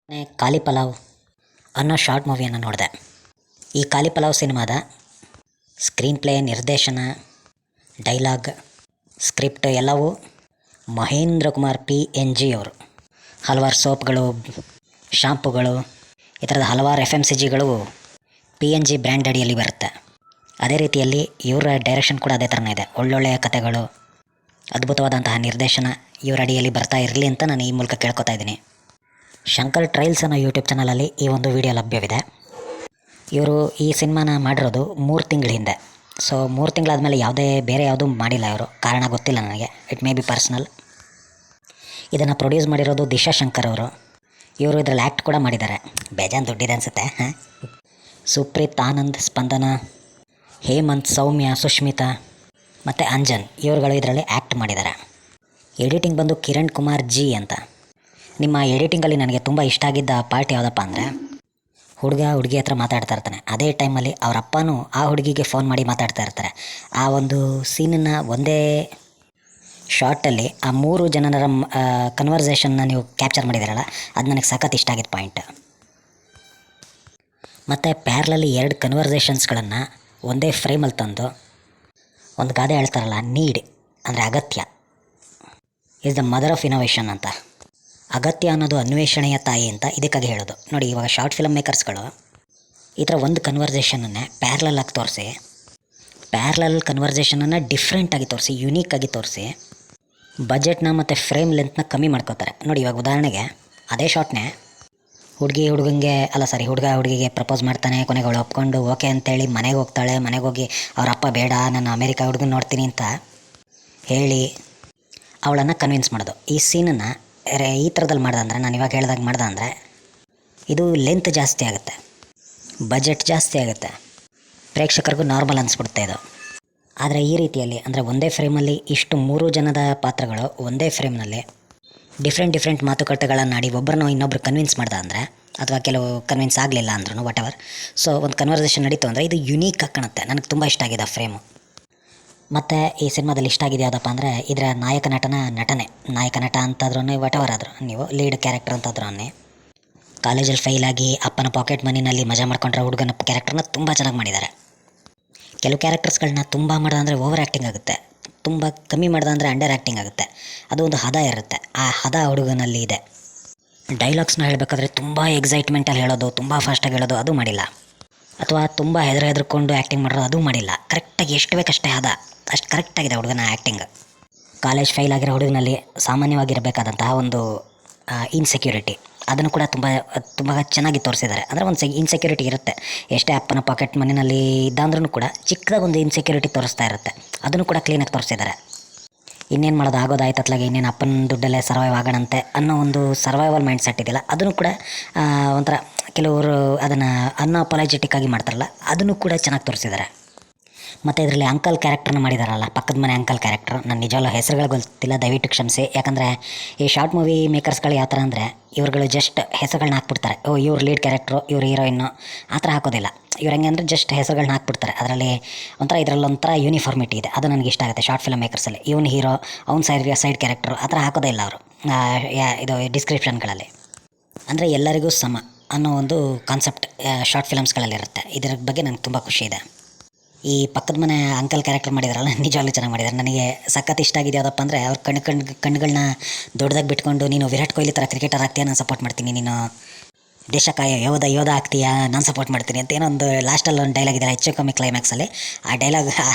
ಕಾಲಿ ಪಲಾವ್ ಅನ್ನೋ ಶಾರ್ಟ್ ಮೂವಿಯನ್ನು ನೋಡಿದೆ. ಈ ಕಾಲಿ ಪಲಾವ್ ಸಿನಿಮಾದ ಸ್ಕ್ರೀನ್ ಪ್ಲೇ, ನಿರ್ದೇಶನ, ಡೈಲಾಗ್, ಸ್ಕ್ರಿಪ್ಟ್ ಎಲ್ಲವೂ ಮಹೇಂದ್ರ ಕುಮಾರ್ PNG ಅವರು. ಹಲವಾರು ಸೋಪ್ಗಳು, ಶಾಂಪುಗಳು, ಈ ಥರದ ಹಲವಾರು FMCGಗಳು PNG ಬ್ರ್ಯಾಂಡ್ ಅಡಿಯಲ್ಲಿ ಬರುತ್ತೆ. ಅದೇ ರೀತಿಯಲ್ಲಿ ಇವರ ಡೈರೆಕ್ಷನ್ ಕೂಡ ಅದೇ ಥರನೇ ಇದೆ. ಒಳ್ಳೊಳ್ಳೆಯ ಕಥೆಗಳು, ಅದ್ಭುತವಾದಂತಹ ನಿರ್ದೇಶನ ಇವರ ಅಡಿಯಲ್ಲಿ ಬರ್ತಾ ಇರಲಿ ಅಂತ ನಾನು ಈ ಮೂಲಕ ಕೇಳ್ಕೊತಾ ಇದ್ದೀನಿ. ಶಂಕರ್ ಟ್ರೈಲ್ಸ್ ಅನ್ನೋ ಯೂಟ್ಯೂಬ್ ಚಾನಲಲ್ಲಿ ಈ ಒಂದು ವಿಡಿಯೋ ಲಭ್ಯವಿದೆ. ಇವರು ಈ ಸಿನಿಮಾನ ಮಾಡಿರೋದು 3 ತಿಂಗಳ ಹಿಂದೆ. ಸೊ 3 ತಿಂಗಳಾದಮೇಲೆ ಬೇರೆ ಯಾವುದೂ ಮಾಡಿಲ್ಲ ಇವರು. ಕಾರಣ ಗೊತ್ತಿಲ್ಲ ನನಗೆ, ಇಟ್ ಮೇ ಬಿ ಪರ್ಸ್ನಲ್. ಇದನ್ನು ಪ್ರೊಡ್ಯೂಸ್ ಮಾಡಿರೋದು ದಿಶಾ ಶಂಕರ್ ಅವರು. ಇವರು ಇದರಲ್ಲಿ ಆ್ಯಕ್ಟ್ ಕೂಡ ಮಾಡಿದ್ದಾರೆ. ಬೇಜಾನ್ ದುಡ್ಡಿದೆ ಅನಿಸುತ್ತೆ. ಸುಪ್ರೀತ್, ಆನಂದ್, ಸ್ಪಂದನ, ಹೇಮಂತ್, ಸೌಮ್ಯ, ಸುಷ್ಮಿತಾ ಮತ್ತು ಅಂಜನ್ ಇವರುಗಳು ಇದರಲ್ಲಿ ಆ್ಯಕ್ಟ್ ಮಾಡಿದ್ದಾರೆ. ಎಡಿಟಿಂಗ್ ಬಂದು ಕಿರಣ್ ಕುಮಾರ್ G ಅಂತ. ನಿಮ್ಮ ಎಡಿಟಿಂಗಲ್ಲಿ ನನಗೆ ತುಂಬ ಇಷ್ಟ ಆಗಿದ್ದ ಪಾರ್ಟ್ ಯಾವುದಪ್ಪ ಅಂದರೆ, ಹುಡುಗಿ ಹತ್ರ ಮಾತಾಡ್ತಾ ಇರ್ತಾನೆ. ಅದೇ ಟೈಮಲ್ಲಿ ಅವರ ಅಪ್ಪನೂ ಆ ಹುಡುಗಿಗೆ ಫೋನ್ ಮಾಡಿ ಮಾತಾಡ್ತಾ ಇರ್ತಾರೆ. ಆ ಒಂದು ಸೀನನ್ನು ಒಂದೇ ಶಾರ್ಟಲ್ಲಿ ಆ 3 ಜನರ ಕನ್ವರ್ಸೇಷನ್ನ ನೀವು ಕ್ಯಾಪ್ಚರ್ ಮಾಡಿದ್ದೀರಲ್ಲ, ಅದು ನನಗೆ ಸಖತ್ ಇಷ್ಟ ಆಗಿದ್ದ ಪಾಯಿಂಟ್. ಮತ್ತು ಪ್ಯಾರ್ಲಲ್ಲಿ 2 ಕನ್ವರ್ಸೇಷನ್ಸ್ಗಳನ್ನು ಒಂದೇ ಫ್ರೇಮಲ್ಲಿ ತಂದು ಒಂದು ಗಾದೆ ಹೇಳ್ತಾರಲ್ಲ, ನೀಡ್ ಅಂದರೆ ಅಗತ್ಯ is the mother of innovation ಅಂತ. ಅಗತ್ಯ ಅನ್ನೋದು ಅನ್ವೇಷಣೆಯ ತಾಯಿ ಅಂತ ಇದಕ್ಕಾಗಿ ಹೇಳೋದು. ನೋಡಿ, ಇವಾಗ ಶಾರ್ಟ್ ಫಿಲಮ್ ಮೇಕರ್ಸ್ಗಳು ಈ ಥರ ಒಂದು ಕನ್ವರ್ಸೇಷನನ್ನೇ ಪ್ಯಾರ್ಲಲ್ ಆಗಿ ತೋರಿಸಿ, ಪ್ಯಾರ್ಲಲ್ ಕನ್ವರ್ಸೇಷನನ್ನು ಡಿಫ್ರೆಂಟಾಗಿ ತೋರಿಸಿ, ಯುನೀಕಾಗಿ ತೋರಿಸಿ, ಬಜೆಟ್ನ ಮತ್ತು ಫ್ರೇಮ್ ಲೆಂತ್ನ ಕಮ್ಮಿ ಮಾಡ್ಕೋತಾರೆ. ನೋಡಿ, ಇವಾಗ ಉದಾಹರಣೆಗೆ ಅದೇ ಶಾರ್ಟ್ನೇ ಹುಡುಗ ಹುಡುಗಿಗೆ ಪ್ರಪೋಸ್ ಮಾಡ್ತಾನೆ. ಕೊನೆಗೆ ಅವಳು ಒಪ್ಕೊಂಡು ಓಕೆ ಅಂತೇಳಿ ಮನೆಗೆ ಹೋಗ್ತಾಳೆ. ಮನೆಗೆ ಹೋಗಿ ಅವ್ರ ಅಪ್ಪ ಬೇಡ, ನಾನು ಅಮೇರಿಕಾ ಹುಡುಗನ ನೋಡ್ತೀನಿ ಅಂತ ಹೇಳಿ ಅವಳನ್ನು ಕನ್ವಿನ್ಸ್ ಮಾಡೋದು. ಈ ಸೀನನ್ನು ಈ ಥರದಲ್ಲಿ ಮಾಡ್ದೆ, ನಾನು ಇವಾಗ ಹೇಳ್ದಾಗ ಮಾಡ್ದೆ ಅಂದರೆ ಇದು ಲೆಂತ್ ಜಾಸ್ತಿ ಆಗುತ್ತೆ, ಬಜೆಟ್ ಜಾಸ್ತಿ ಆಗುತ್ತೆ, ಪ್ರೇಕ್ಷಕರಿಗೂ ನಾರ್ಮಲ್ ಅನಿಸ್ಬಿಡುತ್ತೆ ಇದು. ಆದರೆ ಈ ರೀತಿಯಲ್ಲಿ ಅಂದರೆ ಒಂದೇ ಫ್ರೇಮಲ್ಲಿ ಇಷ್ಟು 3 ಜನದ ಪಾತ್ರಗಳು ಒಂದೇ ಫ್ರೇಮ್ನಲ್ಲಿ ಡಿಫ್ರೆಂಟ್ ಮಾತುಕತೆಗಳನ್ನಾಡಿ ಒಬ್ಬರನ್ನ ಇನ್ನೊಬ್ರು ಕನ್ವಿನ್ಸ್ ಮಾಡ್ದೆ ಅಂದರೆ, ಅಥವಾ ಕೆಲವು ಕನ್ವಿನ್ಸ್ ಆಗಲಿಲ್ಲ ಅಂದ್ರೂ ವಾಟೆವರ್, ಸೊ ಒಂದು ಕನ್ವರ್ಸೇಷನ್ ನಡೀತು ಅಂದರೆ ಇದು ಯುನೀಕ್ ಆಗಿ ಕಾಣುತ್ತೆ. ನನಗೆ ತುಂಬ ಇಷ್ಟ ಆಗಿದೆ ಆ ಫ್ರೇಮು. ಮತ್ತು ಈ ಸಿನಿಮಾದಲ್ಲಿ ಇಷ್ಟ ಆಗಿದೆ ಯಾವುದಪ್ಪ ಅಂದರೆ, ಇದರ ನಾಯಕ ನಟ ಅಂತಾದ್ರೂ ವಾಟೆವರ್ ಆದರೂ ನೀವು ಲೀಡ್ ಕ್ಯಾರೆಕ್ಟರ್ ಅಂತಾದ್ರೂ ಕಾಲೇಜಲ್ಲಿ ಫೇಲಾಗಿ ಅಪ್ಪನ ಪಾಕೆಟ್ ಮನಿನಲ್ಲಿ ಮಜಾ ಮಾಡ್ಕೊಂಡ್ರೆ ಹುಡುಗನ ಕ್ಯಾರೆಕ್ಟರ್ನ ತುಂಬ ಚೆನ್ನಾಗಿ ಮಾಡಿದ್ದಾರೆ. ಕೆಲವು ಕ್ಯಾರೆಕ್ಟರ್ಸ್ಗಳನ್ನ ತುಂಬ ಮಾಡ್ದೆ ಅಂದರೆ ಓವರ್ ಆ್ಯಕ್ಟಿಂಗ್ ಆಗುತ್ತೆ, ತುಂಬ ಕಮ್ಮಿ ಮಾಡ್ದೆ ಅಂದರೆ ಅಂಡರ್ ಆ್ಯಕ್ಟಿಂಗ್ ಆಗುತ್ತೆ. ಅದು ಒಂದು ಹದ ಇರುತ್ತೆ, ಆ ಹದ ಹುಡುಗನಲ್ಲಿ ಇದೆ. ಡೈಲಾಗ್ಸ್ನ ಹೇಳಬೇಕಾದ್ರೆ ತುಂಬ ಎಕ್ಸೈಟ್ಮೆಂಟಲ್ಲಿ ಹೇಳೋದು, ತುಂಬ ಫಾಸ್ಟಾಗಿ ಹೇಳೋದು ಅದು ಮಾಡಿಲ್ಲ, ಅಥವಾ ತುಂಬ ಹೆದರ್ಕೊಂಡು ಆ್ಯಕ್ಟಿಂಗ್ ಮಾಡೋದು ಅದು ಮಾಡಿಲ್ಲ. ಕರೆಕ್ಟಾಗಿ ಎಷ್ಟು ಬೇಕಷ್ಟೇ ಹದ, ಅಷ್ಟು ಕರೆಕ್ಟಾಗಿದೆ ಹುಡುಗನ ಆ್ಯಕ್ಟಿಂಗ್. ಕಾಲೇಜ್ ಫೇಲ್ ಆಗಿರೋ ಹುಡುಗನಲ್ಲಿ ಸಾಮಾನ್ಯವಾಗಿರಬೇಕಾದಂತಹ ಒಂದು ಇನ್ಸೆಕ್ಯೂರಿಟಿ, ಅದನ್ನು ಕೂಡ ತುಂಬ ಚೆನ್ನಾಗಿ ತೋರಿಸಿದ್ದಾರೆ. ಅಂದರೆ ಒಂದು ಇನ್ಸೆಕ್ಯೂರಿಟಿ ಇರುತ್ತೆ, ಎಷ್ಟೇ ಅಪ್ಪನ ಪಾಕೆಟ್ ಮನಿನಲ್ಲಿ ಇದ್ದಂದ್ರೂ ಕೂಡ ಚಿಕ್ಕದಾಗ ಒಂದು ಇನ್ಸೆಕ್ಯೂರಿಟಿ ತೋರಿಸ್ತಾ ಇರುತ್ತೆ. ಅದನ್ನು ಕೂಡ ಕ್ಲೀನಾಗಿ ತೋರಿಸಿದ್ದಾರೆ. ಇನ್ನೇನು ಮಾಡೋದು, ಆಗೋದಾಯ್ತು ಅತ್ಲಾಗೆ, ಇನ್ನೇನು ಅಪ್ಪನ ದುಡ್ಡಲ್ಲೇ ಸರ್ವೈವ್ ಆಗೋಣಂತೆ ಅನ್ನೋ ಒಂದು ಸರ್ವೈವಲ್ ಮೈಂಡ್ ಸೆಟ್ ಇದೆಯಲ್ಲ, ಅದನ್ನು ಕೂಡ ಒಂಥರ ಕೆಲವರು ಅದನ್ನು ಅನ್ಅಪಾಲಜೆಟಿಕ್ ಆಗಿ ಮಾಡ್ತಾರಲ್ಲ, ಅದನ್ನು ಕೂಡ ಚೆನ್ನಾಗಿ ತೋರಿಸಿದ್ದಾರೆ. ಮತ್ತು ಇದರಲ್ಲಿ ಅಂಕಲ್ ಕ್ಯಾರೆಕ್ಟರ್ನ ಮಾಡಿದಾರಲ್ಲ, ಪಕ್ಕದ ಮನೆ ಅಂಕಲ್ ಕ್ಯಾರೆಕ್ಟರ್, ನನ್ನ ನಿಜವಾಗ್ಲೂ ಹೆಸರುಗಳು ಗೊತ್ತಿಲ್ಲ, ದಯವಿಟ್ಟು ಕ್ಷಮಿಸಿ. ಯಾಕಂದರೆ ಈ ಶಾರ್ಟ್ ಮೂವಿ ಮೇಕರ್ಸ್ಗಳು ಯಾವ ಥರ ಅಂದರೆ, ಇವ್ರುಗಳು ಜಸ್ಟ್ ಹೆಸರುಗಳನ್ನ ಹಾಕ್ಬಿಡ್ತಾರೆ. ಇವ್ರು ಲೀಡ್ ಕ್ಯಾರೆಕ್ಟ್ರು, ಇವ್ರು ಹೀರೋಯಿನ್ನು ಆ ಥರ ಹಾಕೋದಿಲ್ಲ. ಇವ್ರು ಹೆಂಗೆ ಅಂದರೆ ಜಸ್ಟ್ ಹೆಸರುಗಳನ್ನ ಹಾಕ್ಬಿಡ್ತಾರೆ. ಅದರಲ್ಲಿ ಇದರಲ್ಲೊಂಥರ ಯೂನಿಫಾರ್ಮಿಟಿ ಇದೆ, ಅದು ನನಗೆ ಇಷ್ಟ ಆಗುತ್ತೆ ಶಾರ್ಟ್ ಫಿಲಮ್ ಮೇಕರ್ಸಲ್ಲಿ. ಇವನು ಹೀರೋ, ಅವ್ನು ಸೈಡ್ ಕ್ಯಾರೆಕ್ಟ್ರು ಆ ಥರ ಹಾಕೋದೇ ಇಲ್ಲ ಅವರು ಇದು ಡಿಸ್ಕ್ರಿಪ್ಷನ್ಗಳಲ್ಲಿ. ಅಂದರೆ ಎಲ್ಲರಿಗೂ ಸಮ ಅನ್ನೋ ಒಂದು ಕಾನ್ಸೆಪ್ಟ್ ಶಾರ್ಟ್ ಫಿಲಮ್ಸ್ಗಳಲ್ಲಿರುತ್ತೆ. ಇದರ ಬಗ್ಗೆ ನನಗೆ ತುಂಬ ಖುಷಿ ಇದೆ. ಈ ಪಕ್ಕದ ಮನೆ ಅಂಕಲ್ ಕ್ಯಾರೆಕ್ಟರ್ ಮಾಡಿದಾರಲ್ಲ, ನಿಜವಾಗ್ಲೂ ಚೆನ್ನಾಗಿ ಮಾಡಿದ್ದಾರೆ. ನನಗೆ ಸಖತ್ ಇಷ್ಟ ಆಗಿದೆ ಯಾವುದಪ್ಪ ಅಂದರೆ, ಅವ್ರ ಕಣ್ಣುಗಳನ್ನ ದೊಡ್ಡದಾಗಿ ಬಿಟ್ಕೊಂಡು, ನೀನು ವಿರಾಟ್ ಕೊಹ್ಲಿ ಥರ ಕ್ರಿಕೆಟರ್ ಆಗ್ತೀಯ, ನಾನು ಸಪೋರ್ಟ್ ಮಾಡ್ತೀನಿ, ನೀನು ದೇಶಕ್ಕಾಯ ಯೋಧ ಆಗ್ತೀಯಾ, ನಾನು ಸಪೋರ್ಟ್ ಮಾಡ್ತೀನಿ ಅಂತ ಏನೋ ಒಂದು ಲಾಸ್ಟಲ್ಲಿ ಒಂದು ಡೈಲಾಗ್ ಇದೆ, ಹೆಚ್ಚು ಕಮ್ಮಿ ಕ್ಲೈಮ್ಯಾಕ್ಸಲ್ಲಿ. ಆ ಡೈಲಾಗ್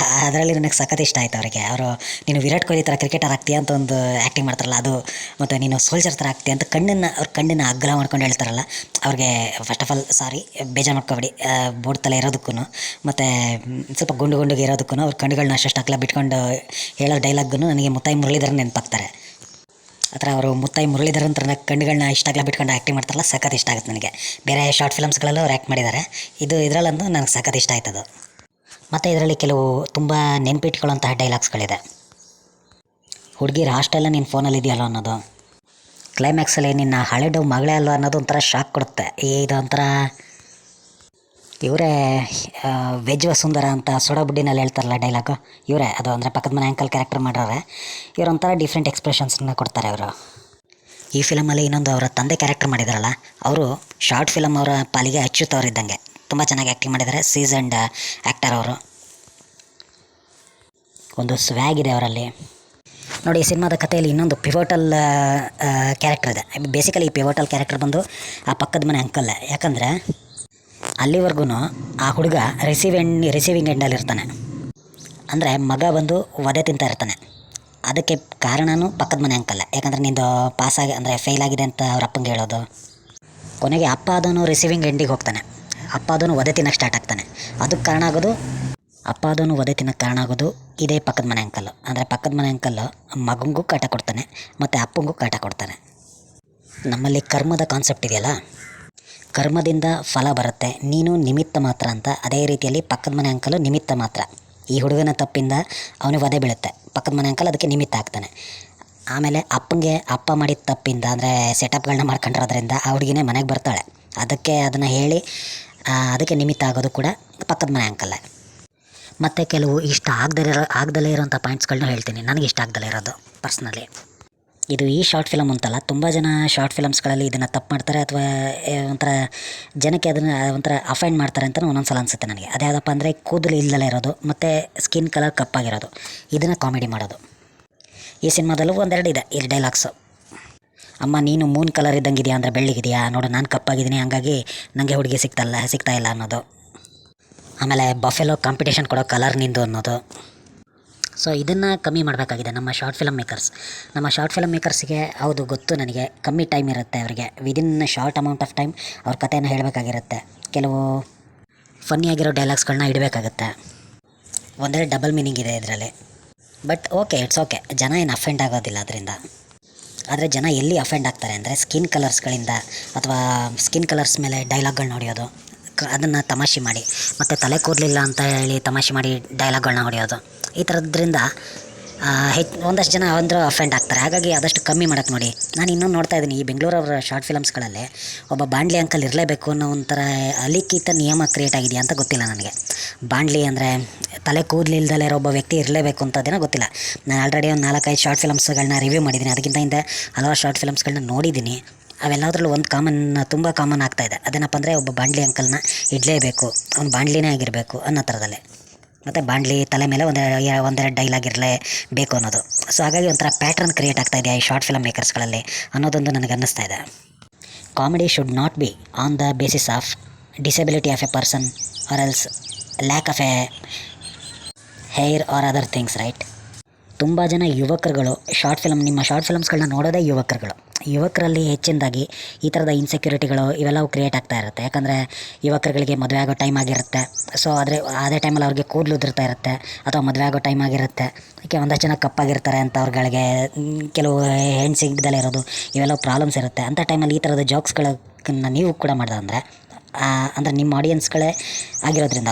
ಅದರಲ್ಲಿ ನನಗೆ ಸಖತ್ ಇಷ್ಟ ಆಯಿತು. ಅವರು ನೀನು ವಿರಾಟ್ ಕೊಹ್ಲಿ ಥರ ಕ್ರಿಕೆಟರ್ ಆಗ್ತೀಯ ಅಂತ ಒಂದು ಆ್ಯಕ್ಟಿಂಗ್ ಮಾಡ್ತಾರಲ್ಲ ಅದು, ಮತ್ತು ನೀನು ಸೋಲ್ಜರ್ ಥರ ಆಗ್ತೀಯ ಅಂತ ಅವ್ರ ಕಣ್ಣನ್ನು ಅಗ್ಲ ಮಾಡ್ಕೊಂಡು ಹೇಳ್ತಾರಲ್ಲ, ಅವ್ರಿಗೆ ಫಸ್ಟ್ ಆಫ್ ಆಲ್ ಸಾರಿ, ಬೇಜಾರು ಮಾಡ್ಕೊಬೇಡಿ. ಬೋರ್ಡ್ ತಲೆ ಇರೋದಕ್ಕೂ ಮತ್ತು ಸ್ವಲ್ಪ ಗುಂಡಿಗೆ ಇರೋದಕ್ಕೂ ಅವ್ರ ಕಣ್ಣುಗಳನ್ನ ಅಷ್ಟು ಅಗ್ಲ ಬಿಟ್ಕೊಂಡು ಹೇಳೋ ಡೈಲಾಗ್ಗೂ ನನಗೆ ಮುತ್ತೈ ಮುರಳೀಧರನ್ ನೆನಪಾಗ್ತಾರೆ. ಆ ಥರ ಅವರು ಮುತ್ತೈ ಮುರಳೀಧರನ್ ಅಂತ ಕಣ್ಣುಗಳನ್ನ ಇಷ್ಟಾಗಲ ಬಿಟ್ಕೊಂಡು ಆ್ಯಕ್ಟಿಂಗ್ ಮಾಡ್ತಾರಲ್ಲ, ಸಖತ್ ಇಷ್ಟ ಆಗುತ್ತೆ ನನಗೆ. ಬೇರೆ ಶಾರ್ಟ್ ಫಿಲಮ್ಸ್ಗಳಲ್ಲೂ ಅವ್ರು ಆ್ಯಕ್ಟ್ ಮಾಡಿದ್ದಾರೆ, ಇದರಲ್ಲಂದು ನನಗೆ ಸಖತ್ ಇಷ್ಟ ಆಯ್ತದು. ಮತ್ತು ಇದರಲ್ಲಿ ಕೆಲವು ತುಂಬ ನೆನಪಿಟ್ಕೊಳ್ಳೋಂತಹ ಡೈಲಾಗ್ಸ್ಗಳಿದೆ. ಹುಡುಗಿರ ಹಾಸ್ಟೆಲ್ಲ ನೀನು ಫೋನಲ್ಲಿ ಇದೆಯಲ್ಲೋ ಅನ್ನೋದು, ಕ್ಲೈಮ್ಯಾಕ್ಸಲ್ಲಿ ನಿನ್ನ ಹಳೆ ಡವ್ ಮಗಳೇ ಅಲ್ವ ಅನ್ನೋದು ಒಂಥರ ಶಾಕ್ ಕೊಡುತ್ತೆ. ಇದೊಂಥರ ಇವರೇ ವೆಜ್ ವಸುಂಧರ ಅಂತ ಸೊಡಬುಡ್ಡಿನಲ್ಲಿ ಹೇಳ್ತಾರಲ್ಲ ಡೈಲಾಗು, ಇವರೇ ಅದು. ಅಂದರೆ ಪಕ್ಕದ ಮನೆ ಆ್ಯಂಕಲ್ ಕ್ಯಾರೆಕ್ಟರ್ ಮಾಡೋರೆ, ಇವರೊಂಥರ ಡಿಫ್ರೆಂಟ್ ಎಕ್ಸ್ಪ್ರೆಷನ್ಸನ್ನ ಕೊಡ್ತಾರೆ ಅವರು. ಈ ಫಿಲಮಲ್ಲಿ ಇನ್ನೊಂದು ಅವರ ತಂದೆ ಕ್ಯಾರೆಕ್ಟರ್ ಮಾಡಿದಾರಲ್ಲ, ಅವರು ಶಾರ್ಟ್ ಫಿಲಮ್ ಅವರ ಪಾಲಿಗೆ ಅಚ್ಯುತ್ ಅವರು ಇದ್ದಂಗೆ ತುಂಬ ಚೆನ್ನಾಗಿ ಆ್ಯಕ್ಟಿಂಗ್ ಮಾಡಿದ್ದಾರೆ. ಸೀಸನ್ಡ್ ಆ್ಯಕ್ಟರ್ ಅವರು, ಒಂದು ಸ್ವ್ಯಾಗ್ ಇದೆ ಅವರಲ್ಲಿ. ನೋಡಿ, ಈ ಸಿನಿಮಾದ ಕಥೆಯಲ್ಲಿ ಇನ್ನೊಂದು ಪಿವೋಟಲ್ ಕ್ಯಾರೆಕ್ಟರ್ ಇದೆ. ಬೇಸಿಕಲಿ ಈ ಪಿವೋಟಲ್ ಕ್ಯಾರೆಕ್ಟರ್ ಬಂದು ಆ ಪಕ್ಕದ ಮನೆ ಅಂಕಲ್. ಯಾಕಂದರೆ ಅಲ್ಲಿವರೆಗೂ ಆ ಹುಡುಗ ರಿಸೀವಿಂಗ್ ಎಂಡಲ್ಲಿ ಇರ್ತಾನೆ. ಅಂದರೆ ಮಗ ಬಂದು ವಧೆ ತಿಂತಾ ಇರ್ತಾನೆ. ಅದಕ್ಕೆ ಕಾರಣವೂ ಪಕ್ಕದ ಮನೆ ಅಂಕಲ್ಲ. ಯಾಕಂದರೆ ನಿಂದು ಪಾಸಾಗಿ ಅಂದರೆ ಫೇಲ್ ಆಗಿದೆ ಅಂತ ಅವ್ರ ಅಪ್ಪಂಗೆ ಹೇಳೋದು. ಕೊನೆಗೆ ಅಪ್ಪ ಅದನ್ನು ರಿಸೀವಿಂಗ್ ಎಂಡಿಗೆ ಹೋಗ್ತಾನೆ. ಅಪ್ಪ ಅದನ್ನು ವಧೆ ತಿನ್ನೋಕ್ಕೆ ಸ್ಟಾರ್ಟ್ ಆಗ್ತಾನೆ. ಅದಕ್ಕೆ ಕಾರಣ ಆಗೋದು ಅಪ್ಪ ಅದನ್ನು ವಧೆ ತಿನ್ನೋಕ್ಕೆ ಕಾರಣ ಆಗೋದು ಇದೇ ಪಕ್ಕದ ಮನೆ ಅಂಕಲ್ಲು. ಅಂದರೆ ಪಕ್ಕದ ಮನೆ ಅಂಕಲ್ಲು ಮಗನಿಗೂ ಕಾಟ ಕೊಡ್ತಾನೆ ಮತ್ತು ಅಪ್ಪಂಗೂ ಕಾಟ ಕೊಡ್ತಾನೆ. ನಮ್ಮಲ್ಲಿ ಕರ್ಮದ ಕಾನ್ಸೆಪ್ಟ್ ಇದೆಯಲ್ಲ, ಕರ್ಮದಿಂದ ಫಲ ಬರುತ್ತೆ, ನೀನು ನಿಮಿತ್ತ ಮಾತ್ರ ಅಂತ. ಅದೇ ರೀತಿಯಲ್ಲಿ ಪಕ್ಕದ ಮನೆ ಅಂಕಲು ನಿಮಿತ್ತ ಮಾತ್ರ. ಈ ಹುಡುಗನ ತಪ್ಪಿಂದ ಅವನಿಗೆ ವಧೆ ಬೀಳುತ್ತೆ, ಪಕ್ಕದ ಮನೆ ಅಂಕಲ್ ಅದಕ್ಕೆ ನಿಮಿತ್ತ ಆಗ್ತಾನೆ. ಆಮೇಲೆ ಅಪ್ಪಂಗೆ ಅಪ್ಪ ಮಾಡಿದ ತಪ್ಪಿಂದ ಅಂದರೆ ಸೆಟಪ್ಗಳನ್ನ ಮಾಡ್ಕೊಂಡಿರೋದ್ರಿಂದ ಆ ಹುಡುಗಿನೇ ಮನೆಗೆ ಬರ್ತಾಳೆ. ಅದನ್ನು ಹೇಳಿ ಅದಕ್ಕೆ ನಿಮಿತ್ತ ಆಗೋದು ಕೂಡ ಪಕ್ಕದ ಮನೆ ಅಂಕಲ್ಲೇ. ಮತ್ತು ಕೆಲವು ಇಷ್ಟ ಆಗದಲ್ಲೇ ಇರೋಂಥ ಪಾಯಿಂಟ್ಸ್ಗಳನ್ನ ಹೇಳ್ತೀನಿ, ನನಗೆ ಇಷ್ಟ ಆಗದಲ್ಲೇ ಇರೋದು ಪರ್ಸ್ನಲಿ. ಇದು ಈ ಶಾರ್ಟ್ ಫಿಲಮ್ ಅಂತಲ್ಲ, ತುಂಬ ಜನ ಶಾರ್ಟ್ ಫಿಲಮ್ಸ್ಗಳಲ್ಲಿ ಇದನ್ನು ತಪ್ಪು ಮಾಡ್ತಾರೆ ಅಥವಾ ಒಂಥರ ಜನಕ್ಕೆ ಅದನ್ನು ಒಂಥರ ಅಫೈಂಡ್ ಮಾಡ್ತಾರೆ ಅಂತ ಒಂದೊಂದು ಸಲ ಅನಿಸುತ್ತೆ ನನಗೆ. ಅದ್ಯಾವುದಪ್ಪ ಅಂದರೆ ಕೂದಲು ಇಲ್ಲದಲೇ ಇರೋದು ಮತ್ತು ಸ್ಕಿನ್ ಕಲರ್ ಕಪ್ಪಾಗಿರೋದು, ಇದನ್ನು ಕಾಮಿಡಿ ಮಾಡೋದು. ಈ ಸಿನಿಮಾದಲ್ಲೂ ಒಂದೆರಡು ಇದೆ ಈ ಡೈಲಾಗ್ಸು. ಅಮ್ಮ ನೀನು ಮೂನ್ ಕಲರ್ ಇದ್ದಂಗಿದೆಯಾ ಅಂದರೆ ಬೆಳ್ಳಿಗಿದೆಯಾ, ನೋಡು ನಾನು ಕಪ್ಪಾಗಿದ್ದೀನಿ, ಹಂಗಾಗಿ ನನಗೆ ಹುಡುಗಿ ಸಿಗ್ತಾ ಇಲ್ಲ ಅನ್ನೋದು. ಆಮೇಲೆ ಬಫೆಲೋ ಕಾಂಪಿಟೇಷನ್ ಕೊಡೋ ಕಲರ್ ನಿಂದು ಅನ್ನೋದು. ಸೊ ಇದನ್ನು ಕಮ್ಮಿ ಮಾಡಬೇಕಾಗಿದೆ ನಮ್ಮ ಶಾರ್ಟ್ ಫಿಲಮ್ ಮೇಕರ್ಸ್ಗೆ. ಹೌದು ಗೊತ್ತು ನನಗೆ, ಕಮ್ಮಿ ಟೈಮ್ ಇರುತ್ತೆ ಅವರಿಗೆ, within short amount of time ಅವ್ರ ಕಥೆಯನ್ನು ಹೇಳಬೇಕಾಗಿರುತ್ತೆ. ಕೆಲವು ಫನ್ನಿಯಾಗಿರೋ ಡೈಲಾಗ್ಸ್ಗಳನ್ನ ಇಡಬೇಕಾಗುತ್ತೆ. ಒಂದೆರಡು ಡಬಲ್ ಮೀನಿಂಗ್ ಇದೆ ಇದರಲ್ಲಿ. ಬಟ್ ಇಟ್ಸ್ ಓಕೆ, ಜನ ಏನು ಅಫೆಂಡ್ ಆಗೋದಿಲ್ಲ ಅದರಿಂದ. ಆದರೆ ಜನ ಎಲ್ಲಿ ಅಫೆಂಡ್ ಆಗ್ತಾರೆ ಅಂದರೆ ಸ್ಕಿನ್ ಕಲರ್ಸ್ಗಳಿಂದ, ಅಥವಾ ಸ್ಕಿನ್ ಕಲರ್ಸ್ ಮೇಲೆ ಡೈಲಾಗ್ಗಳನ್ನ ಹೊಡೆಯೋದು, ಅದನ್ನು ತಮಾಷೆ ಮಾಡಿ, ಮತ್ತು ತಲೆ ಕೂದಲಿಲ್ಲ ಅಂತ ಹೇಳಿ ತಮಾಷೆ ಮಾಡಿ ಡೈಲಾಗ್ಗಳನ್ನ ಹೊಡೆಯೋದು. ಈ ಥರದ್ರಿಂದ ಒಂದಷ್ಟು ಜನ ಅಂದರೂ ಅಫೆಂಡ್ ಆಗ್ತಾರೆ. ಹಾಗಾಗಿ ಆದಷ್ಟು ಕಮ್ಮಿ ಮಾಡೋಕ್ಕೆ ನೋಡಿ. ನಾನು ಇನ್ನೊಂದು ನೋಡ್ತಾ ಇದ್ದೀನಿ, ಈ ಬೆಂಗಳೂರವ್ರ ಶಾರ್ಟ್ ಫಿಲಮ್ಸ್ಗಳಲ್ಲಿ ಒಬ್ಬ ಬಾಂಡ್ಲಿ ಅಂಕಲ್ ಇರಲೇಬೇಕು ಅನ್ನೋ ಒಂಥರ ಅಲಿಖಿತ ನಿಯಮ ಕ್ರಿಯೇಟ್ ಆಗಿದೆಯಾ ಅಂತ ಗೊತ್ತಿಲ್ಲ ನನಗೆ. ಬಾಂಡ್ಲಿ ಅಂದರೆ ತಲೆ ಕೂದಲಿಲ್ದಲೇ ಇರೋ ಒಬ್ಬ ವ್ಯಕ್ತಿ ಇರಲೇಬೇಕು ಅಂತದೇನೋ ಗೊತ್ತಿಲ್ಲ. ನಾನು ಆಲ್ರೆಡಿ ಒಂದು 4-5 ಶಾರ್ಟ್ ಫಿಲಮ್ಸ್ಗಳನ್ನ ರಿವ್ಯೂ ಮಾಡಿದ್ದೀನಿ. ಅದಕ್ಕಿಂತ ಹಿಂದೆ ಹಲವಾರು ಶಾರ್ಟ್ ಫಿಲಮ್ಸ್ಗಳನ್ನ ನೋಡಿದ್ದೀನಿ. ಅವೆಲ್ಲದರಲ್ಲೂ ಒಂದು ತುಂಬ ಕಾಮನ್ ಆಗ್ತಾಯಿದೆ. ಅದೇನಪ್ಪ ಅಂದರೆ ಒಬ್ಬ ಬಾಂಡ್ಲಿ ಅಂಕಲ್ನ ಇಡಲೇಬೇಕು, ಅವ್ನು ಬಾಂಡ್ಲಿನೇ ಆಗಿರಬೇಕು ಅನ್ನೋ ಥರದಲ್ಲೇ. ಮತ್ತು ಬಾಂಡ್ಲಿ ತಲೆ ಮೇಲೆ ಒಂದೆರಡು ಡೈಲಾಗ್ ಇರಲೇಬೇಕು ಅನ್ನೋದು. ಸೊ ಹಾಗಾಗಿ ಒಂಥರ ಪ್ಯಾಟ್ರನ್ ಕ್ರಿಯೇಟ್ ಆಗ್ತಾಯಿದೆ ಈ ಶಾರ್ಟ್ ಫಿಲಮ್ ಮೇಕರ್ಸ್ಗಳಲ್ಲಿ ಅನ್ನೋದೊಂದು ನನಗೆ ಅನ್ನಿಸ್ತಾ ಇದೆ. Comedy should not be on the basis of disability of a person or else lack of a hair or other things, right? ತುಂಬ ಜನ ಯುವಕರುಗಳು ನಿಮ್ಮ ಶಾರ್ಟ್ ಫಿಲಮ್ಸ್ಗಳನ್ನ ನೋಡೋದೇ ಯುವಕರಲ್ಲಿ ಹೆಚ್ಚಿನದಾಗಿ ಈ ಥರದ ಇನ್ಸೆಕ್ಯೂರಿಟಿಗಳು ಇವೆಲ್ಲವೂ ಕ್ರಿಯೇಟ್ ಆಗ್ತಾ ಇರುತ್ತೆ. ಯಾಕಂದರೆ ಯುವಕರುಗಳಿಗೆ ಮದುವೆ ಆಗೋ ಟೈಮ್ ಆಗಿರುತ್ತೆ. ಸೊ ಅದೇ ಟೈಮಲ್ಲಿ ಅವ್ರಿಗೆ ಕೂದಲು ಉದುರ್ತಾ ಇರುತ್ತೆ, ಅಥವಾ ಮದುವೆ ಆಗೋ ಟೈಮ್ ಆಗಿರುತ್ತೆ. ಅದಕ್ಕೆ ಒಂದಷ್ಟು ಜನ ಕಪ್ಪಾಗಿರ್ತಾರೆ ಅಂತ ಅವ್ರುಗಳಿಗೆ ಕೆಲವು ಹೆಣ್ಣು ಸಿಗದಲ್ಲೇ ಇರೋದು, ಇವೆಲ್ಲ ಪ್ರಾಬ್ಲಮ್ಸ್ ಇರುತ್ತೆ. ಅಂಥ ಟೈಮಲ್ಲಿ ಈ ಥರದ ಜೋಕ್ಸ್ಗಳನ್ನ ನೀವು ಕೂಡ ಮಾಡಿದ್ರೆ ಅಂದರೆ ನಿಮ್ಮ ಆಡಿಯನ್ಸ್ಗಳೇ ಆಗಿರೋದ್ರಿಂದ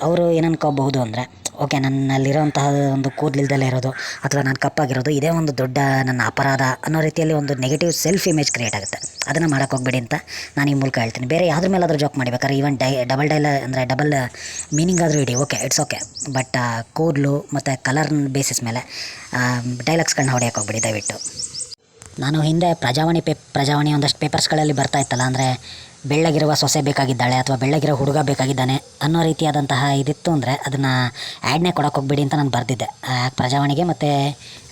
ಅವರು ಏನು ಅನ್ಕೋಬಹುದು ಅಂದರೆ, ಓಕೆ, ನನ್ನಲ್ಲಿರೋಂತಹ ಒಂದು ಕೂದಲಿಲ್ದಲೇ ಇರೋದು ಅಥವಾ ನಾನು ಕಪ್ಪಾಗಿರೋದು ಇದೇ ಒಂದು ದೊಡ್ಡ ನನ್ನ ಅಪರಾಧ ಅನ್ನೋ ರೀತಿಯಲ್ಲಿ ಒಂದು ನೆಗೆಟಿವ್ ಸೆಲ್ಫ್ ಇಮೇಜ್ ಕ್ರಿಯೇಟ್ ಆಗುತ್ತೆ. ಅದನ್ನು ಮಾಡೋಕ್ಕೆ ಹೋಗ್ಬೇಡಿ ಅಂತ ನಾನು ಈ ಮೂಲಕ ಹೇಳ್ತೀನಿ. ಬೇರೆ ಯಾವುದ್ರ ಮೇಲಾದರೂ ಜೋಕ್ ಮಾಡಿ, ಬೇಕಾದ್ರೆ ಈವನ್ ಡಬಲ್ ಮೀನಿಂಗ್ ಆದರೂ ಇಡಿ, ಇಟ್ಸ್ ಓಕೆ. ಬಟ್ ಕೂದಲು ಮತ್ತು ಕಲರ್ ಬೇಸಿಸ್ ಮೇಲೆ ಡೈಲಾಗ್ಸ್ಗಳನ್ನ ಹೊಡೆಯೋಕ್ಕೆ ಹೋಗ್ಬೇಡಿ ದಯವಿಟ್ಟು. ನಾನು ಹಿಂದೆ ಪ್ರಜಾವಾಣಿ ಒಂದಷ್ಟು ಪೇಪರ್ಸ್ಗಳಲ್ಲಿ ಬರ್ತಾ ಇತ್ತಲ್ಲ, ಅಂದರೆ ಬೆಳ್ಳಗಿರುವ ಸೊಸೆ ಬೇಕಾಗಿದ್ದಾಳೆ ಅಥವಾ ಬೆಳ್ಳಗಿರೋ ಹುಡುಗ ಬೇಕಾಗಿದ್ದಾನೆ ಅನ್ನೋ ರೀತಿಯಾದಂತಹ ಇದಿತ್ತು ಅಂದರೆ ಅದನ್ನು ಆ್ಯಡ್ನೇ ಕೊಡೋಕೆ ಹೋಗ್ಬೇಡಿ ಅಂತ ನಾನು ಬರೆದಿದ್ದೆ ಪ್ರಜಾವಾಣಿಗೆ ಮತ್ತು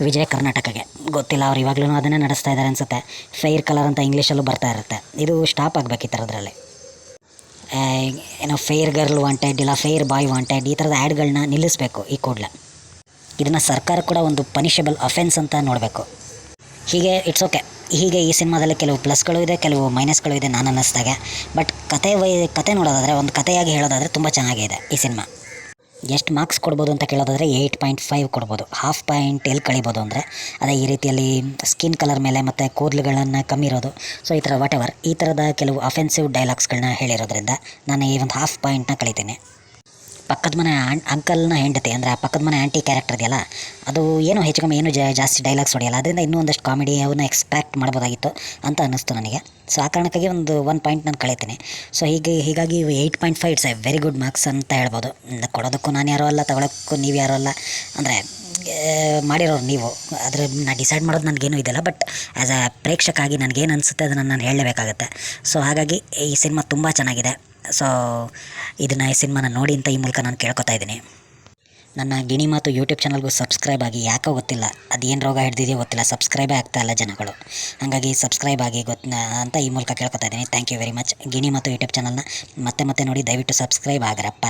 ವಿಜಯ ಕರ್ನಾಟಕಗೆ. ಗೊತ್ತಿಲ್ಲ, ಅವ್ರು ಇವಾಗಲೂ ಅದನ್ನೇ ನಡೆಸ್ತಾ ಇದ್ದಾರೆ ಅನಿಸುತ್ತೆ. ಫೇರ್ ಕಲರ್ ಅಂತ ಇಂಗ್ಲೀಷಲ್ಲೂ ಬರ್ತಾ ಇರುತ್ತೆ. ಇದು ಸ್ಟಾಪ್ ಆಗಬೇಕು ಈ ಥರದ್ರಲ್ಲಿ. ಫೇರ್ ಗರ್ಲ್ ವಾಂಟೆಡ್ ಇಲ್ಲ ಫೇರ್ ಬಾಯ್ ವಾಂಟೆಡ್ ಈ ಥರದ ಆ್ಯಡ್ಗಳನ್ನ ನಿಲ್ಲಿಸಬೇಕು ಈ ಕೂಡಲೇ. ಇದನ್ನು ಸರ್ಕಾರ ಕೂಡ ಒಂದು ಪನಿಷಬಲ್ ಅಫೆನ್ಸ್ ಅಂತ ನೋಡಬೇಕು. ಹೀಗೆ ಇಟ್ಸ್ ಓಕೆ. ಹೀಗೆ ಈ ಸಿನಿಮಾದಲ್ಲಿ ಕೆಲವು ಪ್ಲಸ್ಗಳು ಇದೆ, ಕೆಲವು ಮೈನಸ್ಗಳು ಇದೆ ನಾನು ಅನ್ನಿಸ್ದಾಗೆ. ಬಟ್ ಕತೆ ನೋಡೋದಾದರೆ, ಒಂದು ಕತೆಯಾಗಿ ಹೇಳೋದಾದರೆ ತುಂಬ ಚೆನ್ನಾಗಿದೆ ಈ ಸಿನಿಮಾ. ಎಷ್ಟು ಮಾರ್ಕ್ಸ್ ಕೊಡ್ಬೋದು ಅಂತ ಕೇಳೋದಾದರೆ 8.5 ಕೊಡ್ಬೋದು. ಹಾಫ್ ಪಾಯಿಂಟ್ ಎಲ್ಲಿ ಕಳಿಬೋದು ಅಂದರೆ ಅದೇ ಈ ರೀತಿಯಲ್ಲಿ ಸ್ಕಿನ್ ಕಲರ್ ಮೇಲೆ ಮತ್ತು ಕೂದಲುಗಳನ್ನು ಕಮ್ಮಿ ಇರೋದು. ಸೊ ಈ ಥರ ಈ ಥರದ ಕೆಲವು ಅಫೆನ್ಸಿವ್ ಡೈಲಾಗ್ಸ್ಗಳನ್ನ ಹೇಳಿರೋದ್ರಿಂದ ನಾನು ಈ ಒಂದು ಹಾಫ್ ಪಾಯಿಂಟ್ನ ಕಳಿತೀನಿ. ಪಕ್ಕದ ಮನೆ ಅಂಕಲ್ನ ಹೆಂಡತಿ ಅಂದರೆ ಆ ಪಕ್ಕದ ಮನೆ ಆಂಟಿ ಕ್ಯಾರೆಕ್ಟರ್ ಇದೆಯಲ್ಲ, ಅದು ಏನೋ ಹೆಚ್ಚು ಕಮ್ಮಿ ಏನು ಜಾಸ್ತಿ ಡೈಲಾಗ್ಸ್ ಹೊಡೆಯಲ್ಲ. ಅದರಿಂದ ಇನ್ನೂ ಒಂದಷ್ಟು ಕಾಮಿಡಿ ಅವನ್ನ ಎಕ್ಸ್ಪೆಕ್ಟ್ ಮಾಡ್ಬೋದಾಗಿತ್ತು ಅಂತ ಅನ್ನಿಸ್ತು ನನಗೆ. ಸೊ ಆ ಕಾರಣಕ್ಕಾಗಿ ಒಂದು ಪಾಯಿಂಟ್ ನಾನು ಕಳೀತೀನಿ. ಸೊ ಹೀಗಾಗಿ 8.5 it's A very good marks ಅಂತ ಹೇಳ್ಬೋದು. ಕೊಡೋದಕ್ಕೂ ನಾನು ಯಾರೋ ಅಲ್ಲ, ತಗೊಳ್ಳೋಕ್ಕೂ ನೀವು ಯಾರೋ ಅಲ್ಲ. ಅಂದರೆ ಮಾಡಿರೋರು ನೀವು, ಆದರೆ ನಾನು ಡಿಸೈಡ್ ಮಾಡೋದು ನನಗೇನು ಇದೆಲ್ಲ. ಬಟ್ ಆ್ಯಸ್ ಅ ಪ್ರೇಕ್ಷಕಾಗಿ ನನಗೇನು ಅನಿಸುತ್ತೆ ಅದನ್ನು ನಾನು ಹೇಳಲೇಬೇಕಾಗತ್ತೆ. ಸೊ ಹಾಗಾಗಿ ಈ ಸಿನಿಮಾ ತುಂಬ ಚೆನ್ನಾಗಿದೆ. ಸೊ ಈ ಸಿನಿಮಾನ ನೋಡಿ ಅಂತ ಈ ಮೂಲಕ ನಾನು ಕೇಳ್ಕೊತಾ ಇದ್ದೀನಿ. ನನ್ನ ಗಿಣಿ ಮಾತು ಯೂಟ್ಯೂಬ್ ಚಾನಲ್ಗೂ ಸಬ್ಸ್ಕ್ರೈಬ್ ಆಗಿ. ಯಾಕೋ ಗೊತ್ತಿಲ್ಲ, ಅದೇನು ರೋಗ ಹಿಡ್ದಿದೆಯೋ ಗೊತ್ತಿಲ್ಲ, ಸಬ್ಸ್ಕ್ರೈಬೇ ಆಗ್ತಾಯಿಲ್ಲ ಜನಗಳು. ಹಾಗಾಗಿ ಸಬ್ಸ್ಕ್ರೈಬ್ ಆಗಿ ಅಂತ ಈ ಮೂಲಕ ಕೇಳ್ಕೊತಾ ಇದ್ದೀನಿ. Thank you very much. ಗಿಣಿ ಮಾತು ಯೂಟ್ಯೂಬ್ ಚಾನಲ್ನ ಮತ್ತೆ ನೋಡಿ, ದಯವಿಟ್ಟು ಸಬ್ಸ್ಕ್ರೈಬ್ ಆಗ್ರಪ್ಪ.